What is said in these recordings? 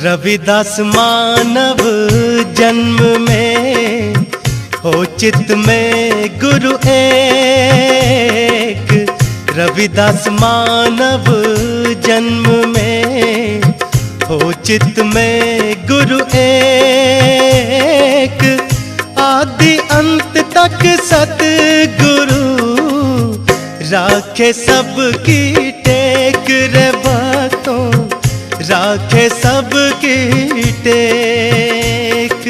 रविदास मानव जन्म में हो चित्त में गुरु एक। रविदास मानव जन्म में हो चित्त में गुरु एक। आदि अंत तक सतगुरु राखे सबकी टेक रे भक्तों, राखे सबकी टेक।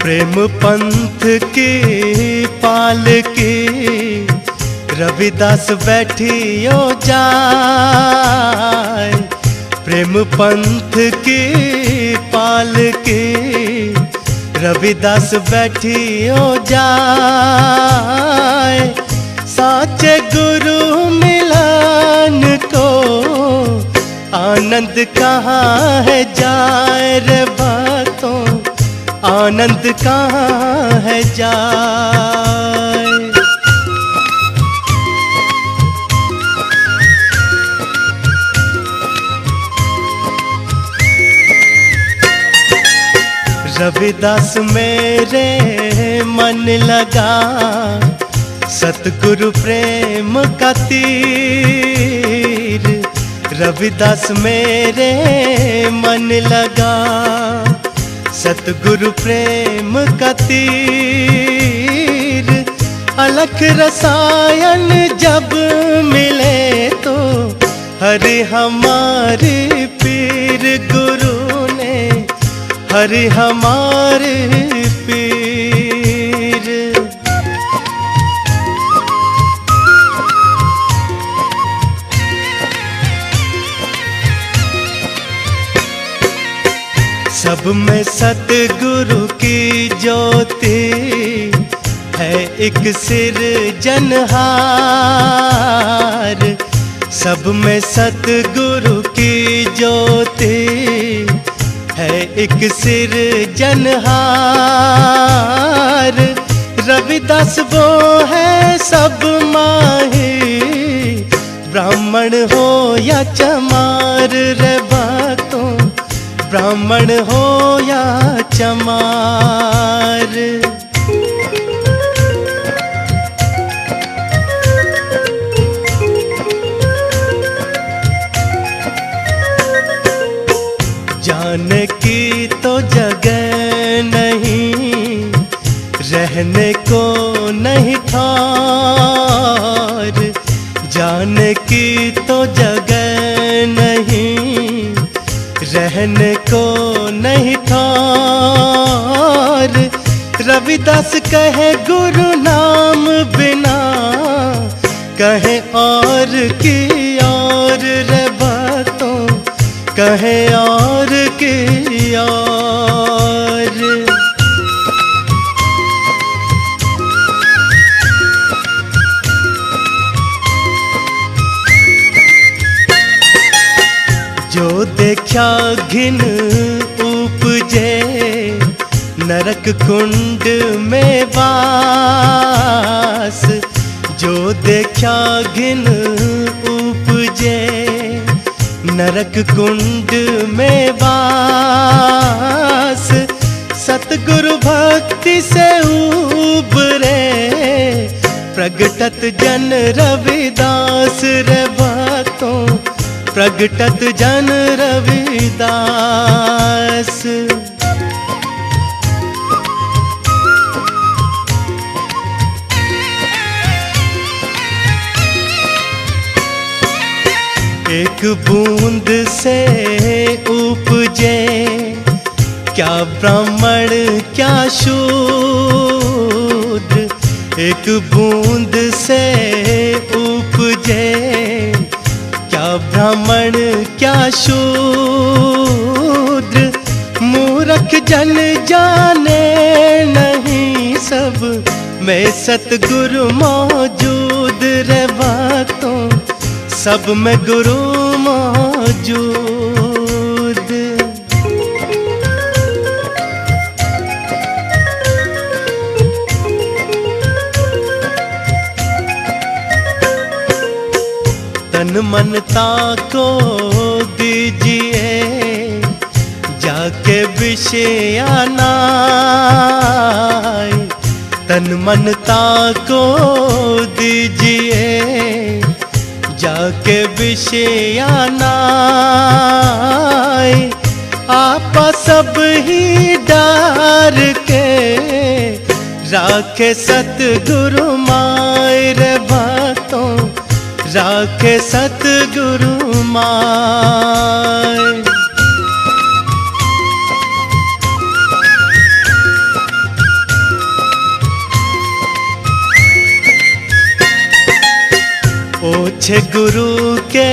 प्रेम पंथ की पालकी रविदास बैठियो जाए। प्रेम पंथ की पालकी रविदास बैठियो जाए। साचे गुरु मिलन को आनंद कहाँ है जाए रे भक्तों, आनंद कहाँ है जाए। रविदास मेरे मन लगा सतगुरु प्रेम का तीर। रविदास मेरे मन लगा सतगुरु प्रेम का तीर। अलख रसायन जब मिले तो हरि हमारे पीर गुरु ने, हरि हमारे पीर। सब में सतगुरु की ज्योति है एक सिरजनहार। सब में सतगुरु की ज्योति है एक सिरजनहार। रविदास वो है सब माही, ब्राह्मण हो या चमार रे भक्तों, ब्राह्मण हो या चमार। जाने की तो जगह नहीं, रहने को नहीं ठार। जाने की तो जगह नहीं, रहने को नहीं ठार। रविदास कहे गुरु नाम बिना, कहे और की और रे भक्तों, कहे और की और। जो देखा घिन उपजे नरक कुंड में वास। जो देखा घिन उपजे नरक कुंड में वास। सतगुरु भक्ति से उबरे प्रगटत जन रविदास रे भक्तों, प्रगटत जन रविदास। एक बूंद से उपजे क्या ब्राह्मण क्या शूद्र। एक बूंद से उपजे क्या ब्राह्मण क्या शूद्र। मूर्ख जन जाने नहीं सब में सतगुरु मौजूद रे भक्तों, सब में गुरु मौजूद। तन मन ताको दीजिए जाके विषयाना, तन मन ताको दीजिए जाके विषयाना, आपा सब ही डार के राखे सतगुरु माय रे भक्तों, राखे सतगुरु माय। ओछे गुरु के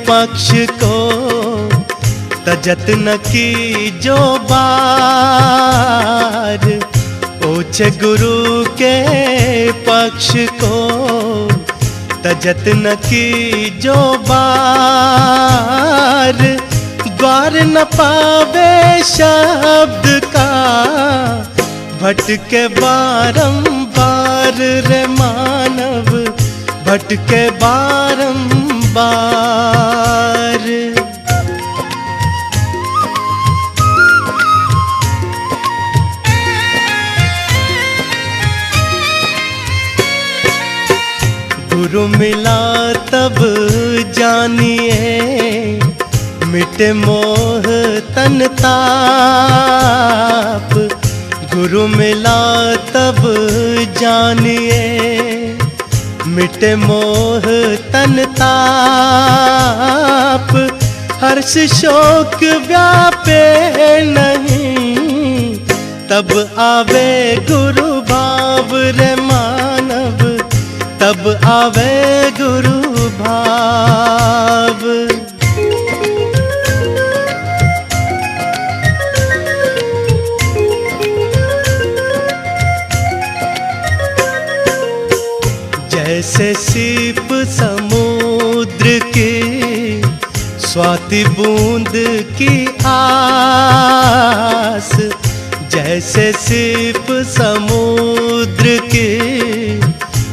पक्ष को तजत न की जो बार, ओछे गुरु के पक्ष को तजत न की जो बार, द्वार न पावे शब्द का भटके बारंबार रे मानव, भटके बारंबार। गुरु मिला तब जानिए मिटे मोह तन ताप, गुरु मिला तब जानिए मिटे मोह तन ताप, हर्ष शोक व्यापे नहीं तब आवे गुरु भाव रे मानव, तब आवे गुरु भाव। जैसे सीप समुद्र की स्वाति बूंद की आस, जैसे सीप समुद्र की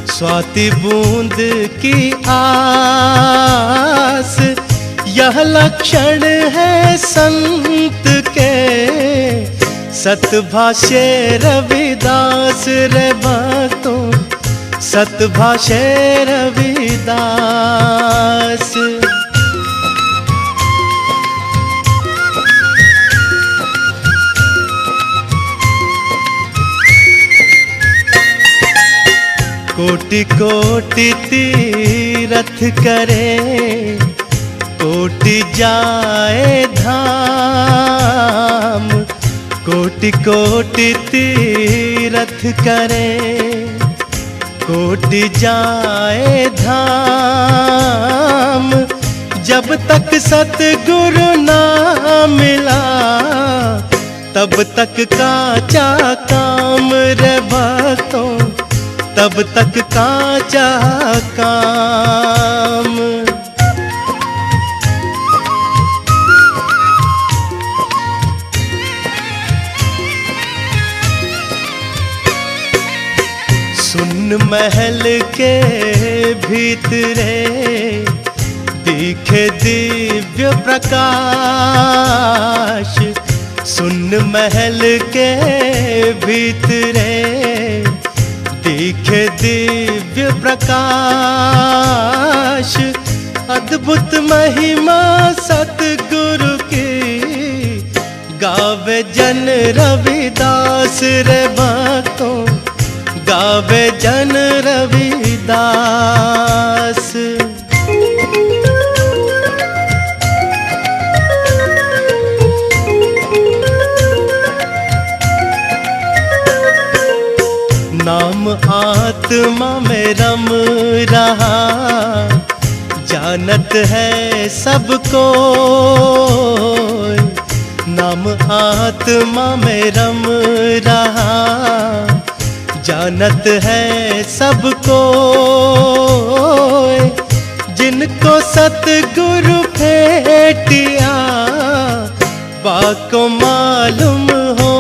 स्वाति बूंद की आस, यह लक्षण है संत के सतभाषे रविदास रे भक्तों, सतभाषे रविदास। कोटि कोटि तीरथ करे कोटि जाए धाम, कोटि कोटि तीरथ करे कोटि जाए धाम, जब तक सतगुरु ना मिला तब तक काचा काम रे भक्तों, तब तक काचा काम। सुन महल के भीतरे दिखे दिव्य प्रकाश, सुन महल के भीतरे दिखे दिव्य प्रकाश, अद्भुत महिमा सतगुरु की गावे जन रविदास रे भक्तों, गावे जन रविदास। नाम आत्मा में रम रहा जानत है सबको, नाम आत्मा में रम रहा जानत है सबको, जिनको सतगुरु भेटिया बाको मालूम हो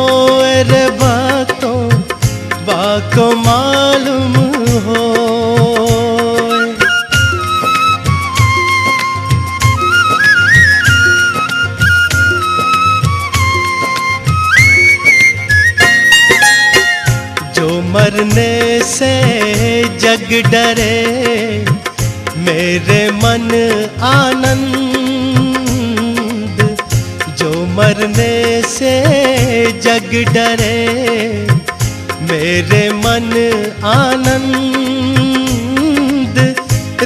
रे भक्तों, बाको मालूम हो। मरने से जग डरे, मेरे मन आनंद। जो मरने से जग डरे, मेरे मन आनंद।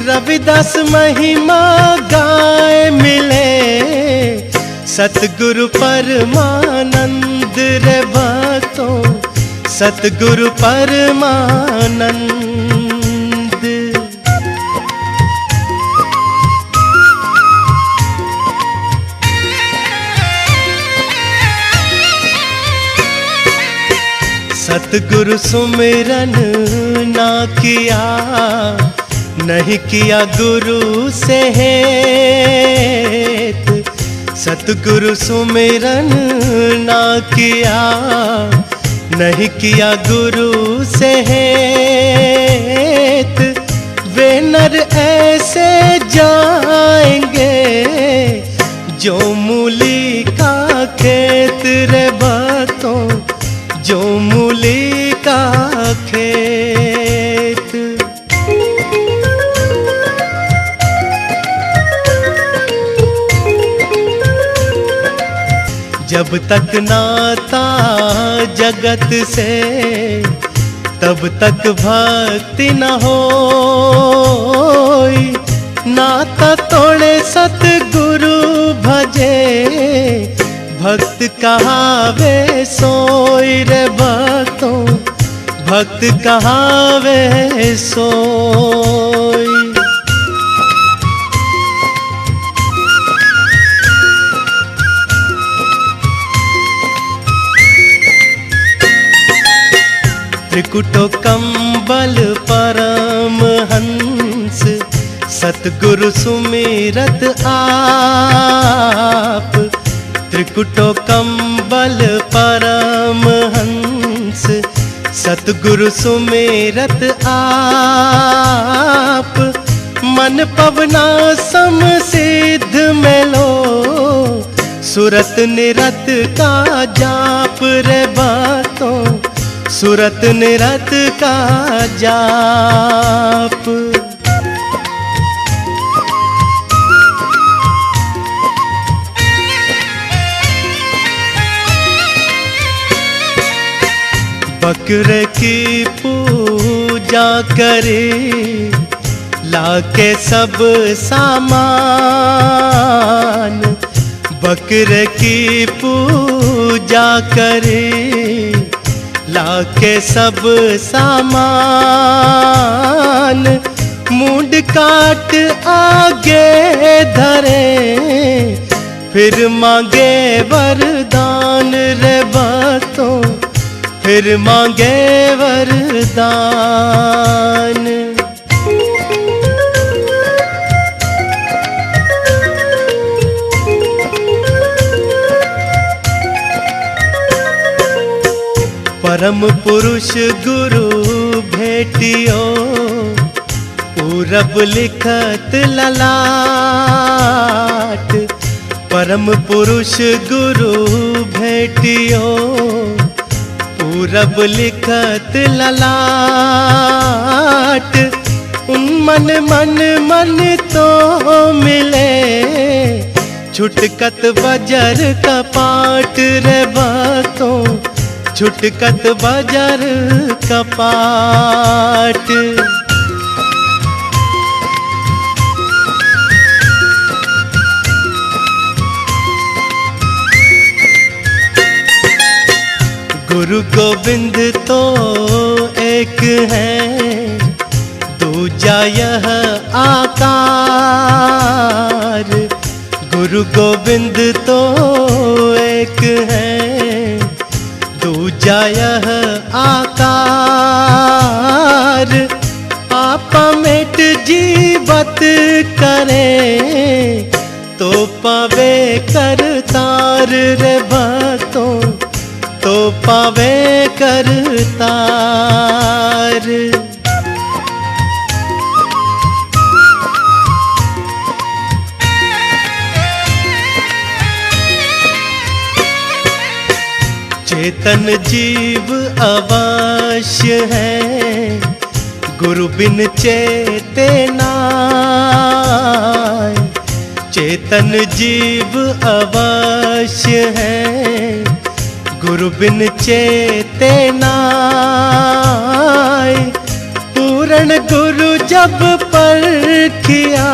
रविदास महिमा गाए मिले, सतगुरु परमानंद रे भक्तों, सतगुरु परमानंद। सतगुरु सुमिरन ना किया, नहीं किया गुरु से हेत। सतगुरु सुमिरन ना किया, नहीं किया गुरु से हेत। वे नर ऐसे जाएंगे, जो मूली का खेत रे भक्तों, जो मूली का खेत। जब तक नाता जगत से, तब तक भक्ति न होई। नाता तोड़े सतगुरु भजे, भक्त कहावे सोई रे भक्तों, भक्त कहावे सोई। त्रिकुटो कंबल परम हंस, सतगुरु सुमिरत आप। त्रिकुटो कंबल परम हंस, सतगुरु सुमिरत आप। मन पवना सम सिद्ध मेलो, सुरत निरत का जाप रे भक्तों, सुरत निरत का जाप। बकरे की पूजा करे, लाके सब सामान। बकरे की पूजा करे, लाके सब सामान। मुंड काट आगे धरे, फिर मांगे वरदान रे भक्तों, फिर मांगे वरदान। परम पुरुष गुरु भेटियो, पूरब लिखत ललाट। परम पुरुष गुरु भेटियो, पूरब लिखत ललाट। उन मन मन मन तो मिले, छुटकत बजर कपाट रे भक्तों, छुटकत बजर कपाट। गुरु गोविंद तो एक है, दूजा यह आकार। गुरु गोविंद तो एक है, दूजा यह आकार। आपा मेट जीवत करे, तो पावे करतार रे भक्तों, तो पावे करतार। चेतन जीव अवा अवश्य है, गुरु बिन चेते नाय। चेतन जीव अवश्य है, गुरु बिन चेते नाय। पूर्ण गुरु जब परखिया,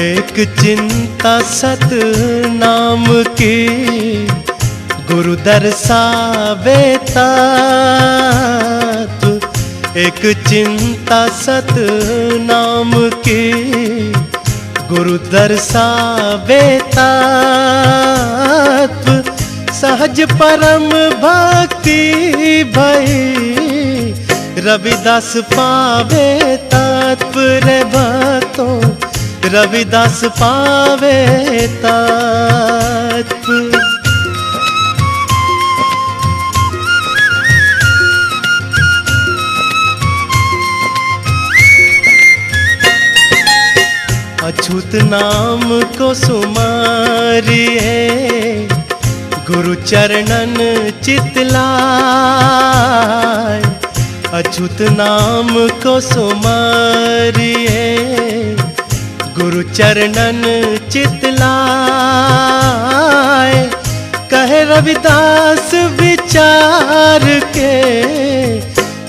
एक चिंता सत नाम की, गुरु दर्शावे तत्व। एक चिंता सत नाम की, गुरु दर्शावे तत्व। सहज परम भक्ति भई, रविदास पावे तत्व रे भक्तों, रविदास पावे तत्व। अछूत नाम को सुमारिए, गुरु चरणन चितलाय। अछूत नाम को सुमारिए, गुरु चरणन चितलाय। कहे रविदास विचार के,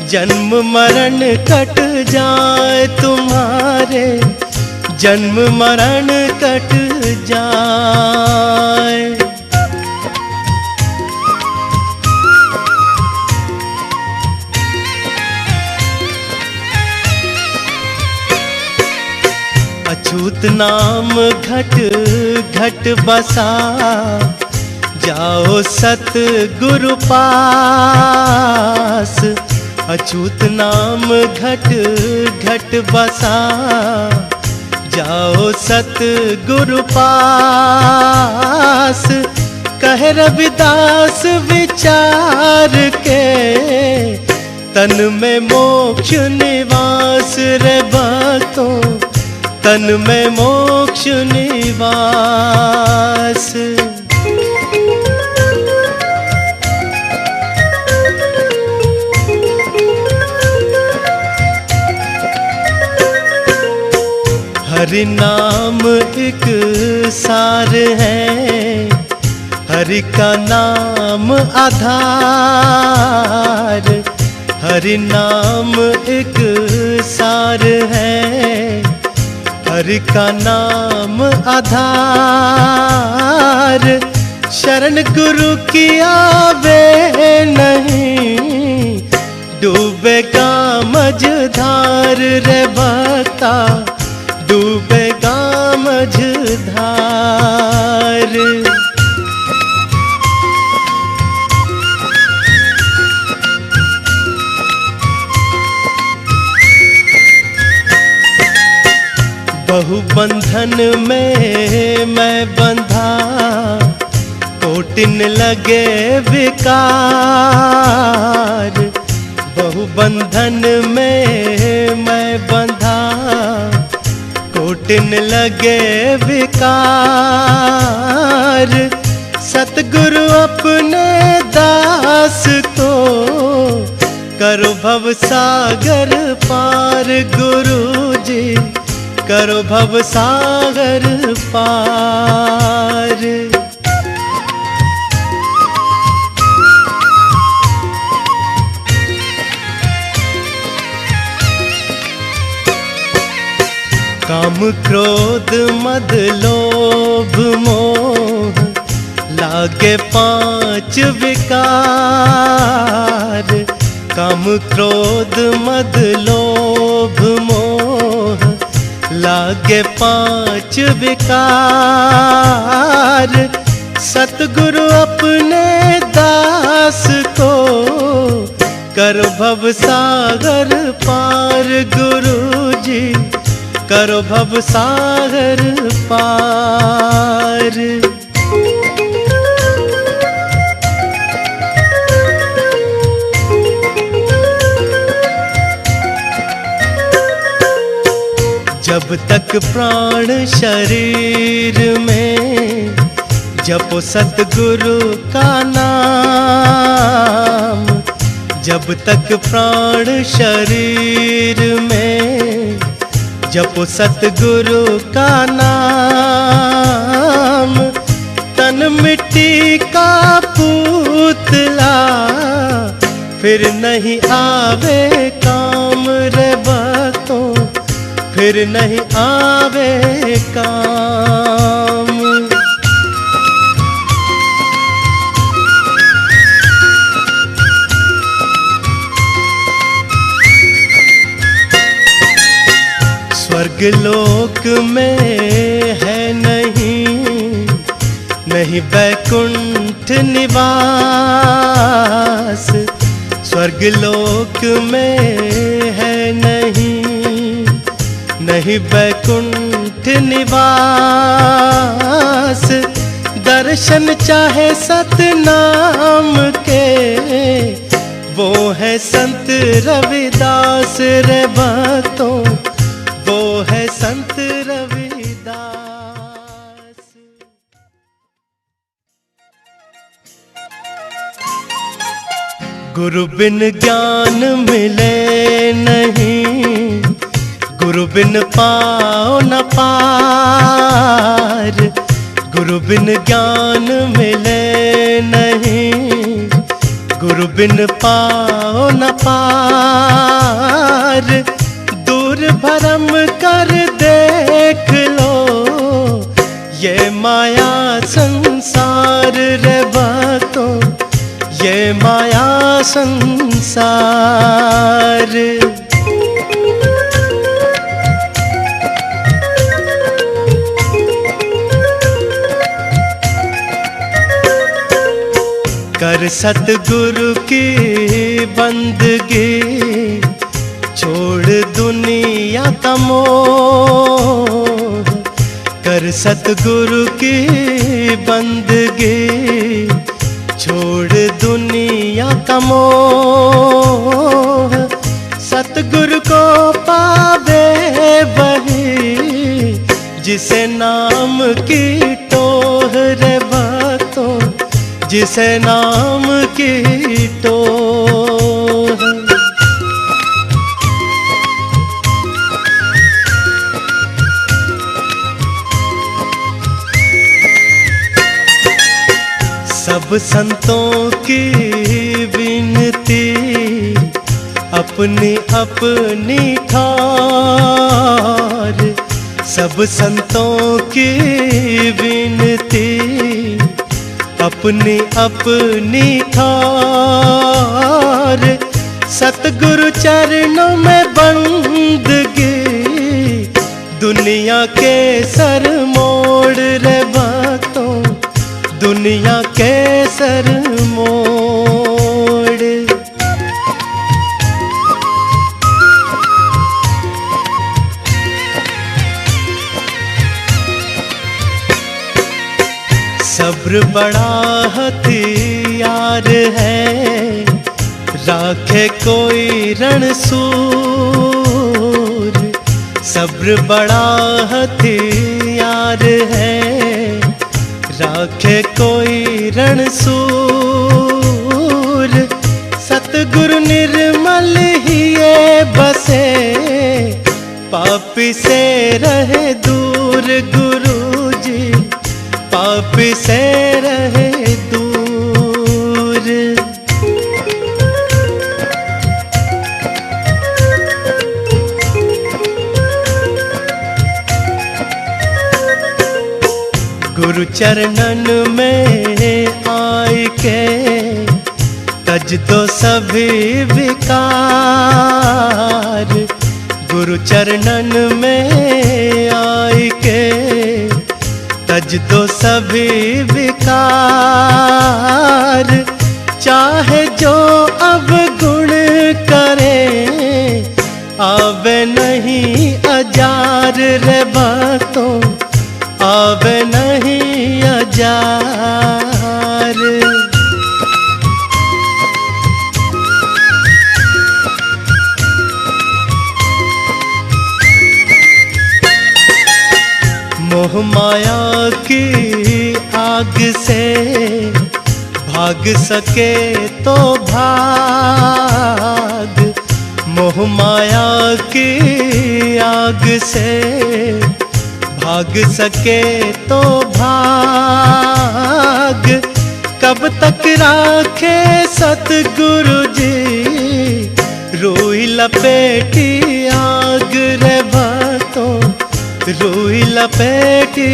जन्म मरण कट जाए तुम्हारे, जन्म मरण कट जाए। अछूत नाम घट घट बसा, जाओ सत गुरु पास। अछूत नाम घट घट बसा, जाओ सत गुरु पास। कहे रविदास विचार के, तन में मोक्ष निवास रे भक्तों, तन में मोक्ष निवास। हरि नाम एक सार है, हरि का नाम आधार। हरि नाम एक सार है, हरि का नाम आधार। शरण गुरु की आवे नहीं, डूबेगा मझधार रे भक्ता, डूबेगा मझधार। बहु बंधन में मैं बंधा, कोटिन लगे विकार। बहु बंधन में मैं बंधा, कोटिन लगे विकार। सतगुरु अपने दास को, करो भव सागर पार। गुरु जी करो भव सागर पार। काम क्रोध मद लोभ मोह, लागे पांच विकार। काम क्रोध मद लोभ मोह, लागे पांच विकार। सतगुरु अपने दास को, करो भव सागर पार। गुरु जी करो भव सागर पार। जब तक प्राण शरीर में, जपो सतगुरु का नाम, जब तक प्राण शरीर में। जपो सतगुरु का नाम, तन मिट्टी का पुतला फिर नहीं आवे काम रे भक्तों, फिर नहीं आवे काम। स्वर्ग लोक में है नहीं बैकुंठ निवास। स्वर्ग लोक में है नहीं बैकुंठ निवास। दर्शन चाहे सतनाम के, वो है संत रविदास रे भक्तों, वो है संत रविदास। गुरु बिन ज्ञान मिले नहीं, गुरु बिन पाओ न पार। गुरु बिन ज्ञान मिले नहीं, गुरु बिन पाओ न पार। दूर भरम कर देख लो ये माया संसार रे भक्तों, ये माया संसार। कर सतगुरु की बंदगी, छोड़ दुनिया का मोह। कर सतगुरु की बंदगी, छोड़ दुनिया का मोह। सतगुरु को पावे वही, जिसे नाम की टोह रे भक्तों, जिसे नाम की टोह। सब संतों की विनती अपनी अपनी ठार। सब संतों की विनती अपनी अपनी ठार। सतगुरु चरणों में बंदगी, दुनिया के सर मोड़ रे भक्तों, दुनिया के सर मोड़। सब्र बड़ा हथियार है, राखे कोई रणसूर। सब्र बड़ा हथियार है, राखे कोई रणसूर। सतगुरु निर्मल ही ये बसे, पापी से रहे दूर गुरु जी, पापी से रहे दूर। गुरु चरणन में आए के, तज दो सभी विकार। गुरु चरणन में आए के, तज दो सभी विकार। चाहे जो अब गुण करे, आवे नहीं अजार रे भक्तों, आवे नहीं अजार। मोह माया की आग से भाग सके तो भाग, मोह माया की आग से भाग सके तो भाग। कब तक राखे सतगुरु जी रूई लपेटी आग रे भक्तों, रूई लपेटी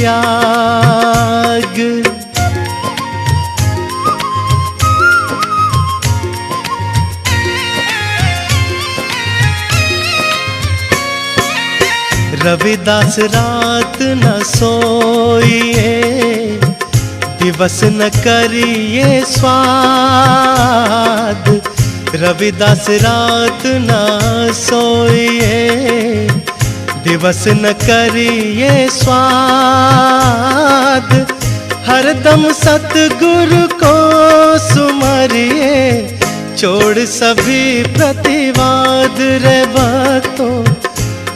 आग। रविदास रात न सोइए, दिवस न करिए स्वाद। रविदास रात न सोइए, दिवस न करिए स्वाद। हरदम सतगुरु को सुमरिए, छोड़ सभी प्रतिवाद रे भक्तों,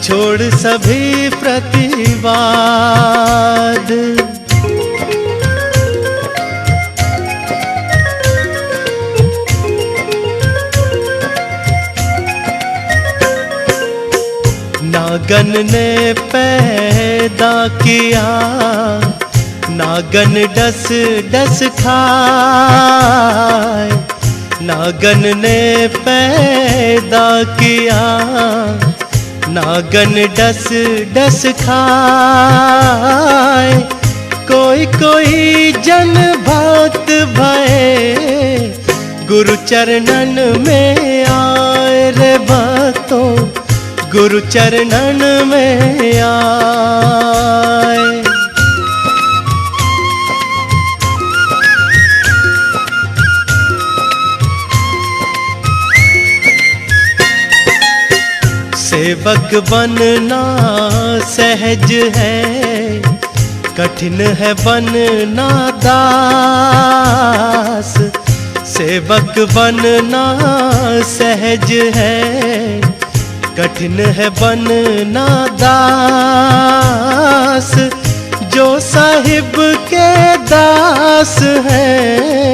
छोड़ सभी प्रतिवाद। नागन ने पैदा किया, नागन डस डस खाए। नागन ने पैदा किया, नागन डस डस खाए। कोई कोई जन भक्त भये, गुरु चरणन में आए रे भक्तों, गुरु चरणन में आए। सेवक बनना सहज है, कठिन है बनना दास। सेवक बनना सहज है, कठिन है बनना दास। जो साहिब के दास हैं,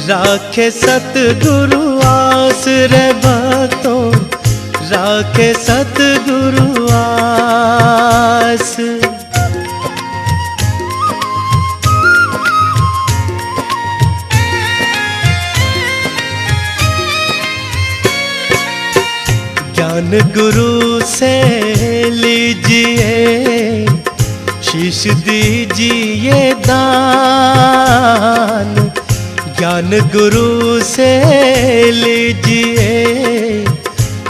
राखे सतगुरु आस रे भक्तों, राखे सतगुरु आस। ज्ञान गुरु से लीजिए, शीश दीजिए दान। ज्ञान गुरु से लीजिए,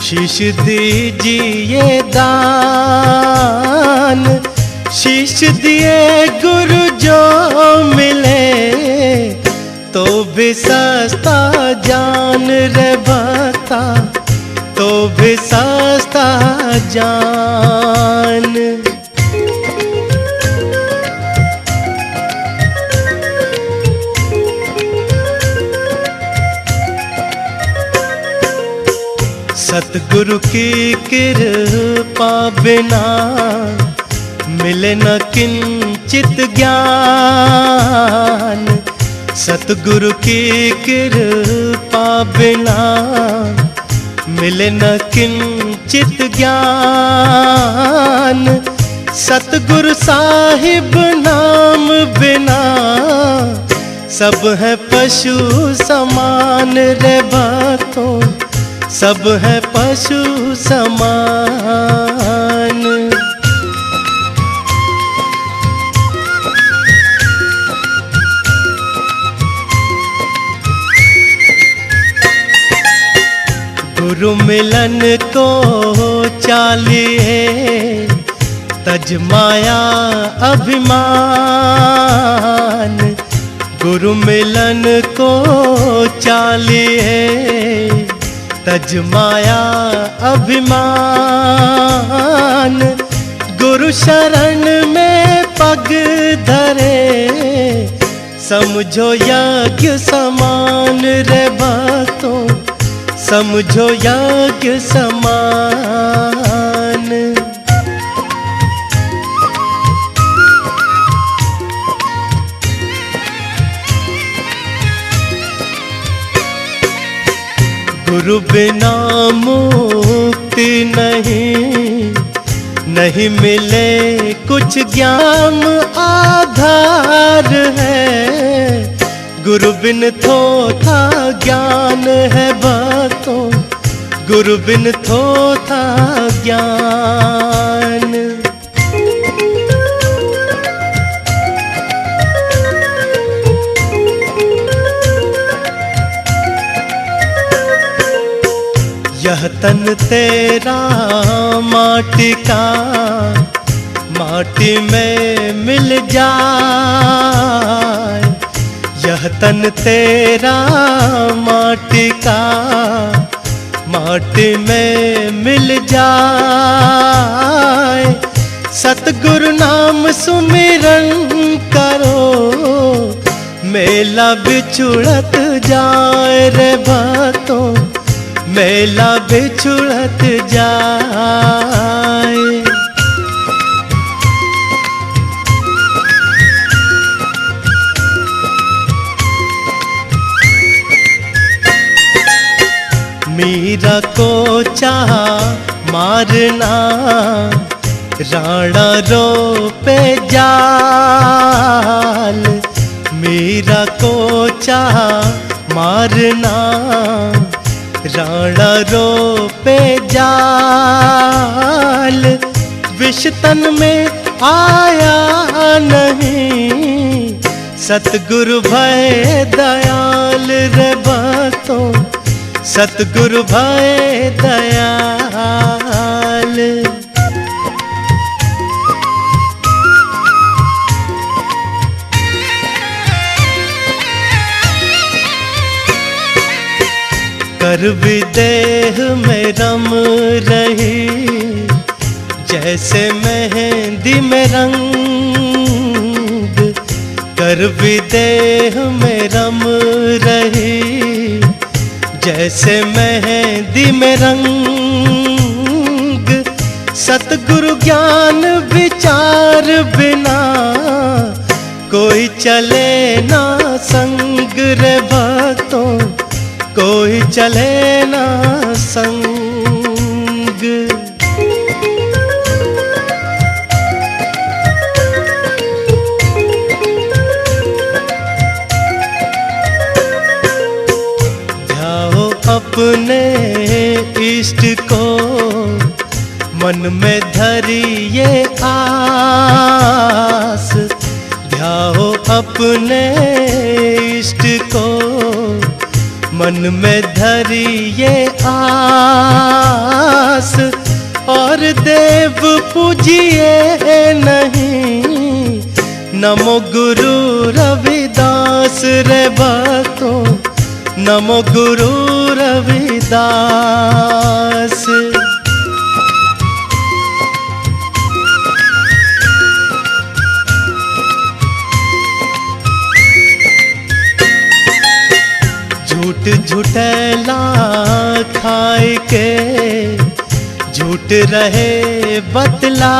शीश दीजिए दान। शीश दिए गुरु जो मिले, तो भी सस्ता जान रे भक्ता, तो भी सस्ता जान। सतगुरु की कृपा बिना मिले न किंचित ज्ञान। सतगुरु की कृपा बिना मिले न किंचित ज्ञान। सतगुरु साहिब नाम बिना सब है पशु समान रे भक्तों, सब है पशु समान। गुरु मिलन को चालिए, तज माया अभिमान। गुरु मिलन को चालिए, तज माया अभिमान। गुरु शरण में पग धरे, समझो यज्ञ समान रे भक्तों, समझो यज्ञ समान। गुरु बिना मुक्ति नहीं, नहीं मिले कुछ ज्ञान आधार है। गुरु बिन थोथा ज्ञान है भक्तों, गुरु बिन थोथा ज्ञान। यह तन तेरा माटी का, माटी में मिल जाए। यह तन तेरा माटी का, माटी में मिल जाए। सतगुरु नाम सुमिरन करो, मेला बिछुड़त जाए रे भक्तों, मेला बिछुड़त जाए। मीरा को चाह मारना, राणा रो पे जाल। मीरा को चाह मारना, राणा रो पे जाल। विष तन में आया नहीं, सतगुरु भय दयाल रे भक्तों, सतगुरु भय दयाल। कर विदेह में रम रही, जैसे मेहंदी में रंग। कर विदेह में रम रही, जैसे मेहंदी में रंग। सतगुरु ज्ञान विचार बिना, कोई चले ना संग रे भक्तों, कोई चले ना संग। ध्याओ अपने इष्ट को, मन में धरिए आस। ध्याओ अपने इष्ट को, मन में धरिए आस। और देव पूजिए नहीं, नमो गुरु रविदास रे भक्तों, नमो गुरु रविदास। झूठ झूठला खाए के, झूठ रहे बतलाए।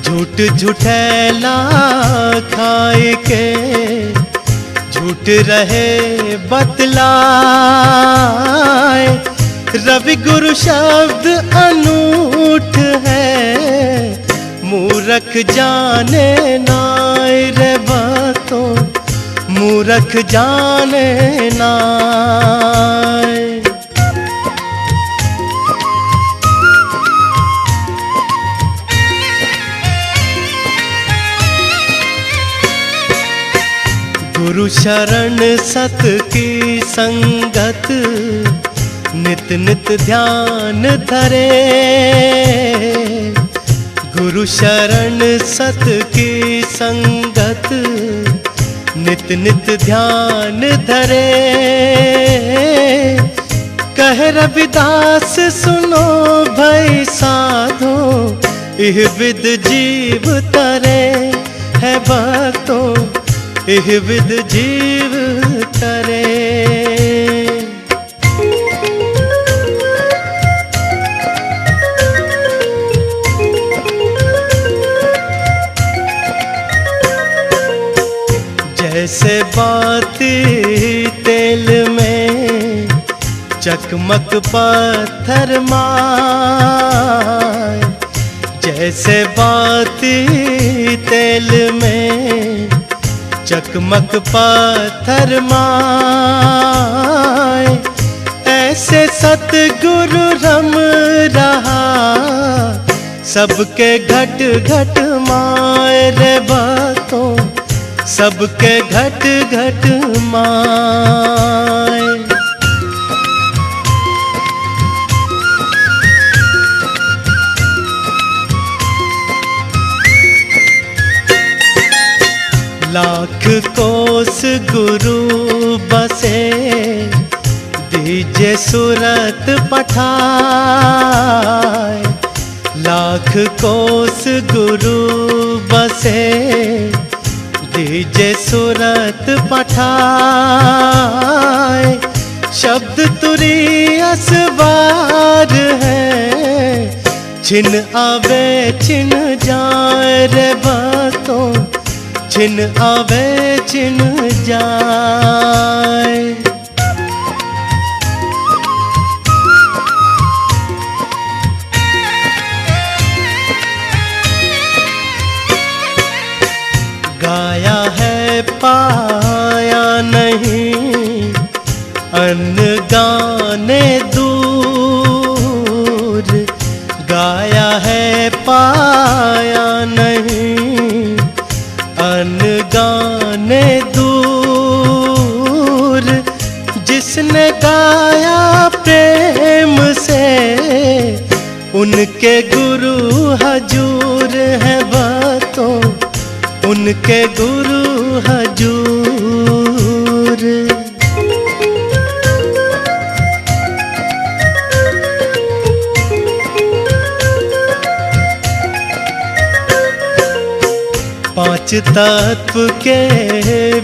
झूठ झूठला खाए के, झूठ रहे बतलाए। रवि गुरु शब्द अनूठ है, मूरख जाने नाय रे भक्तों, मूरख जाने नाय। गुरु शरण सत की संगत, नित नित ध्यान धरे। गुरु शरण सत की संगत, नित नित ध्यान धरे। कह रविदास सुनो भई साधो, इह विद जीव तरे है भक्तों, इह विद जीव तरे। जैसे बाती तेल में चकमक पत्थर माय, जैसे बाती तेल में चकमक पत्थर माय, ऐसे सतगुरु रम रहा सबके घट घट माय रे भक्तों, सबके घट घट माय। लाख कोस गुरु बसे, दीजे सूरत पठाए। लाख कोस गुरु बसे, दीजे सूरत पठाए। शब्द तुरी असवार है, छिन आवे छिन जाए रे भक्तों, छिन आवे छिन जाए। गाया है पाया नहीं, अन्न गाने दूर। गाया है पाया नहीं, अन्न गाने दूर। जिसने गाया प्रेम से, उनके गुरु हजूर है भक्तों, उनके गुरु हजूर। पांच तत्व के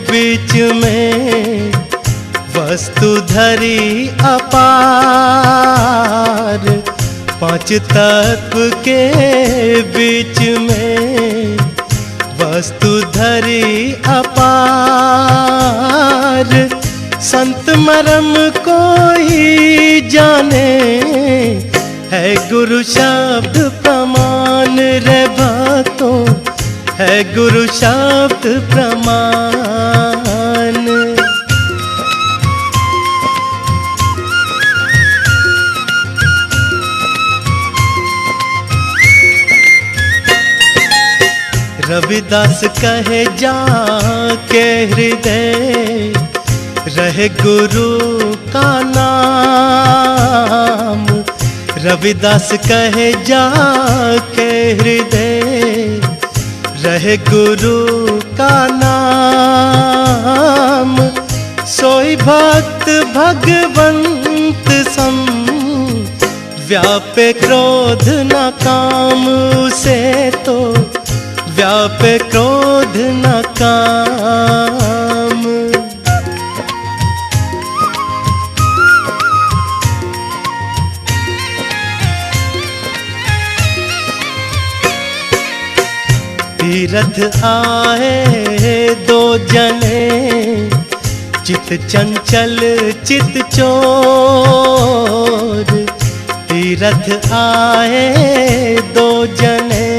बीच में वस्तु धरी अपार। पांच तत्व के बीच में वस्तु धरी अपार। संत मरम कोई जाने, है गुरु शब्द प्रमाण रे भक्तों, है गुरु शब्द प्रमाण। रविदास कहे जाके हृदय, रहे गुरु का नाम। रविदास कहे जाके हृदय, रहे गुरु का नाम। सोई भक्त भगवंत सम, व्यापे क्रोध न काम उसे तो, व्यापे क्रोध न काम। तीरथ आए दो जने, चित चंचल चित चोर। तीरथ आए दो जने,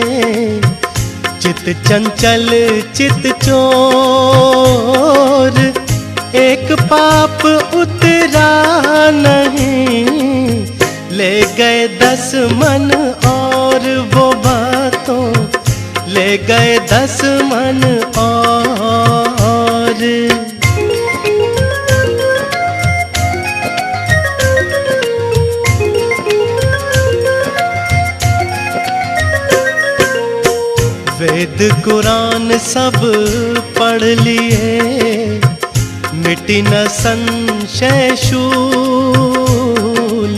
चित चंचल चित चोर। एक पाप उतरा नहीं, ले गए 10 मन और वो बातों, ले गए 10 मन और। वेद कुरान सब पढ़ लिए, मिटी न संशय शूल।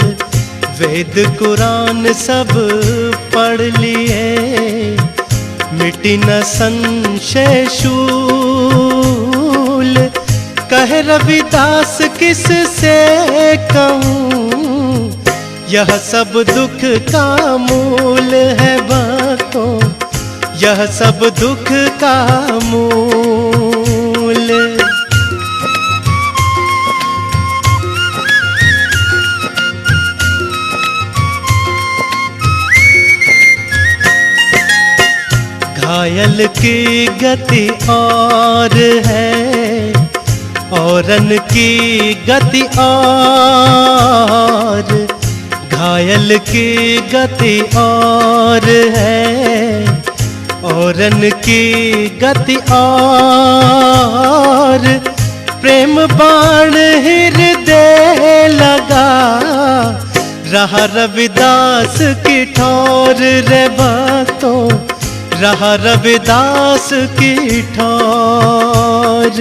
वेद कुरान सब पढ़ लिए, मिटी न संशय शूल। कहे रविदास किस से कहूँ, यह सब दुख का मूल है भक्तों, यह सब दुख का मूल। घायल की गति और है, औरन की गति और, घायल की गति और है, औरन की गति और। प्रेम बाण हृदय लगा, रहा रविदास की ठोर रे भक्तों, रहा रविदास की ठोर।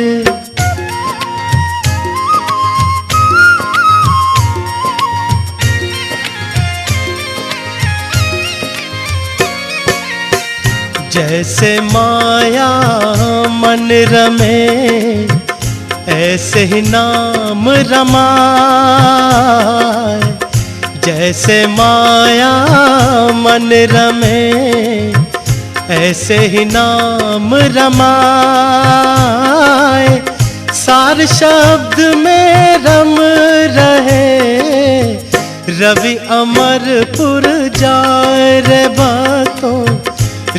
जैसे माया मन रमे, ऐसे ही नाम रमाए। जैसे माया मन रमे, ऐसे ही नाम रमाए। सार शब्द में रम रहे, रवि अमरपुर जाए रे भक्तों,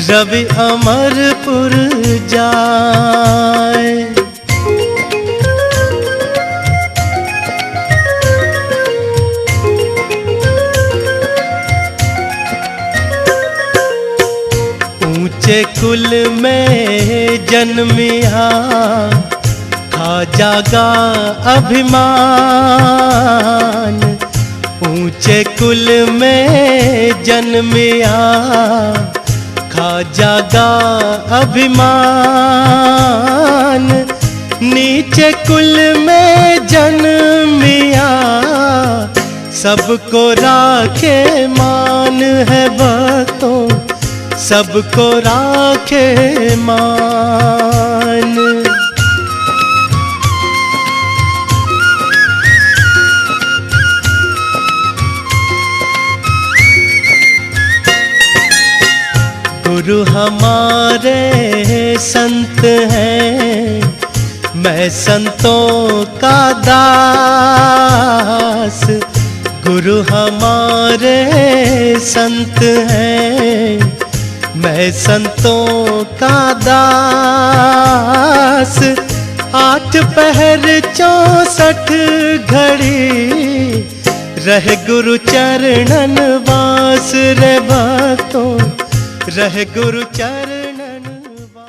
रवि अमरपुर जाए। ऊंचे कुल में जन्मिया, खाजा का अभिमान। ऊंचे कुल में जन्मिया, खाजा का अभिमान। नीचे कुल में जन्मिया, सबको राखे मान है भक्तों, सबको राखे मान। गुरु हमारे संत हैं, मैं संतों का दास। गुरु हमारे संत हैं, मैं संतों का दास। 8 पहर 64 घड़ी, रहे गुरु चरणन वास रे भक्तों, रहे गुरु चरणन वास।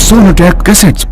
Sonotech Cassettes